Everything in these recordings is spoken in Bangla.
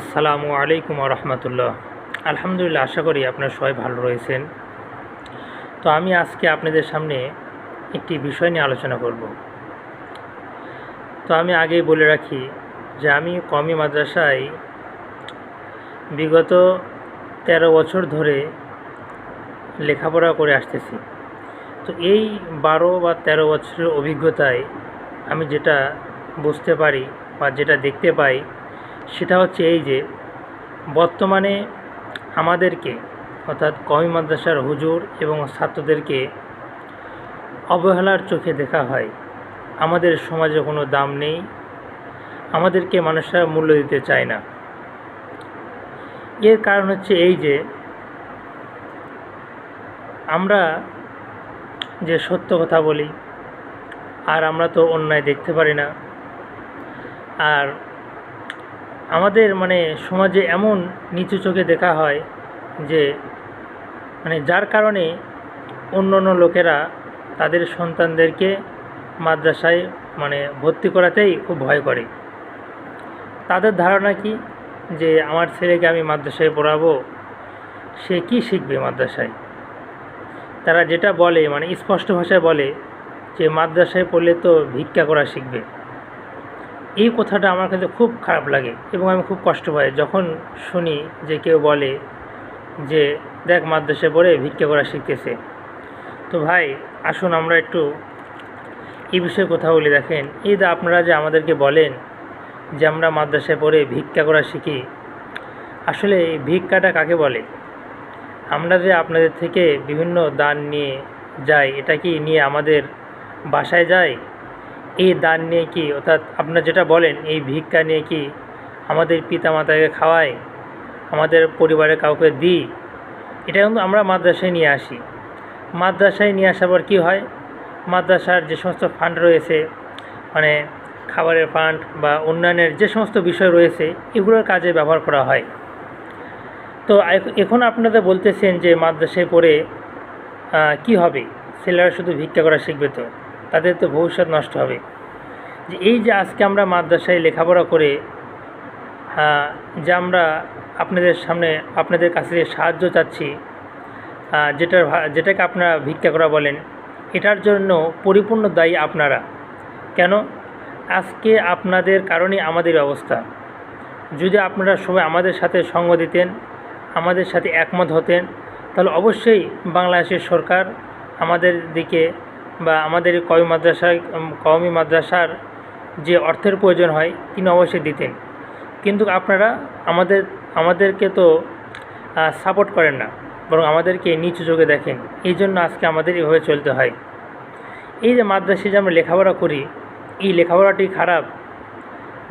আসসালামু আলাইকুম রহমতুল্লাহ। আলহামদুলিল্লাহ, আশা করি আপনারা সবাই ভালো রয়েছেন। তো আমি আজকে আপনাদের সামনে একটি বিষয় নিয়ে আলোচনা করব। তো আমি আগেই বলে রাখি যে আমি কওমি মাদ্রাসায় বিগত 13 বছর ধরে লেখাপড়া করে আসতেছি। তো এই 12 বা 13 বছরের অভিজ্ঞতায় আমি যেটা বুঝতে পারি বা যেটা দেখতে পাই সেটা হচ্ছে এই যে বর্তমানে আমাদেরকে অর্থাৎ কওমি মাদ্রাসার হুজুর এবং ছাত্রদেরকে অবহেলার চোখে দেখা হয়। আমাদের সমাজে কোনো দাম নেই, আমাদেরকে মানুষরা মূল্য দিতে চায় না। এর কারণ হচ্ছে এই যে আমরা যে সত্য কথা বলি আর আমরা তো অন্যায় দেখতে পারি না। আর আমাদের সমাজে এমন নিচু চোখে দেখা হয় যে যার কারণে অন্য লোকেরা তাদের সন্তানদেরকে মাদ্রাসায় ভর্তি করাতেই খুব ভয় করে। তাদের ধারণা কি যে আমার ছেলেকে আমি মাদ্রাসায় পড়াবো, সে কি শিখবে মাদ্রাসায়। তারা যেটা বলে স্পষ্ট ভাষায় বলে যে মাদ্রাসায় পড়লে তো ভিক্ষা করা শিখবে। এই কথাটা আমার কাছে খুব খারাপ লাগে এবং আমি খুব কষ্ট পাই যখন শুনি যে কেউ বলে যে দেখ মাদ্রাসায় পড়ে ভিক্ষা করা শিখতেছে। তো ভাই, আসুন আমরা একটু এই বিষয়ে কথা বলি। দেখেন, এই যে আপনারা যে আমাদেরকে বলেন যে আমরা মাদ্রাসায় পড়ে ভিক্ষা করা শিখি, আসলে এই ভিক্ষাটা কাকে বলে? আমরা যে আপনাদের থেকে বিভিন্ন দান নিয়ে যাই, এটা কি নিয়ে আমাদের বাসায় যায়? এই দান নিয়ে কি, অর্থাৎ আপনারা যেটা বলেন এই ভিক্ষা নিয়ে কি আমাদের পিতামাতাকে খাওয়াই, আমাদের পরিবারের কাউকে দিই? এটা কিন্তু আমরা মাদ্রাসায় নিয়ে আসি। মাদ্রাসায় নিয়ে আসার পর কী হয়, মাদ্রাসার যে সমস্ত ফান্ড রয়েছে, খাবারের ফান্ড বা উন্নয়নের যে সমস্ত বিষয় রয়েছে, এগুলোর কাজে ব্যবহার করা হয়। তো এখন আপনারা বলতেছেন যে মাদ্রাসায় পড়ে কি হবে, ছেলেরা শুধু ভিক্ষা করা শিখবে, তো তাদের তো ভবিষ্যৎ নষ্ট হবে। যে এই যে আজকে আমরা মাদ্রাসায় লেখাপড়া করে যে আমরা আপনাদের সামনে আপনাদের কাছে সাহায্য চাচ্ছি, যেটাকে আপনারা ভিক্ষা করা বলেন, এটার জন্য পরিপূর্ণ দায়ী আপনারা। কেন? আজকে আপনাদের কারণে আমাদের অবস্থা। যদি আপনারা সবাই আমাদের সাথে সঙ্গ দিতেন, আমাদের সাথে একমত হতেন, তাহলে অবশ্যই বাংলাদেশের সরকার আমাদের দিকে বা আমাদের কওমি মাদ্রাসার যে অর্থের প্রয়োজন হয় তিনি অবশ্যই দিতেন। কিন্তু আপনারা আমাদেরকে তো সাপোর্ট করেন না, বরং আমাদেরকে নিচু চোখে দেখেন। এই জন্য আজকে আমাদের এভাবে চলতে হয়। এই যে মাদ্রাসায় যে আমরা লেখাপড়া করি, এই লেখাপড়াটি খারাপ।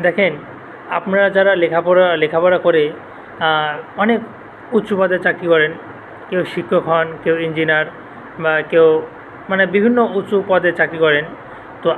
দেখেন, আপনারা যারা লেখাপড়া করে অনেক উঁচু পদে চাকরি করেন, কেউ শিক্ষক হন, কেউ ইঞ্জিনিয়ার বা কেউ বিভিন্ন উঁচু পদে চাকরি করেন। তো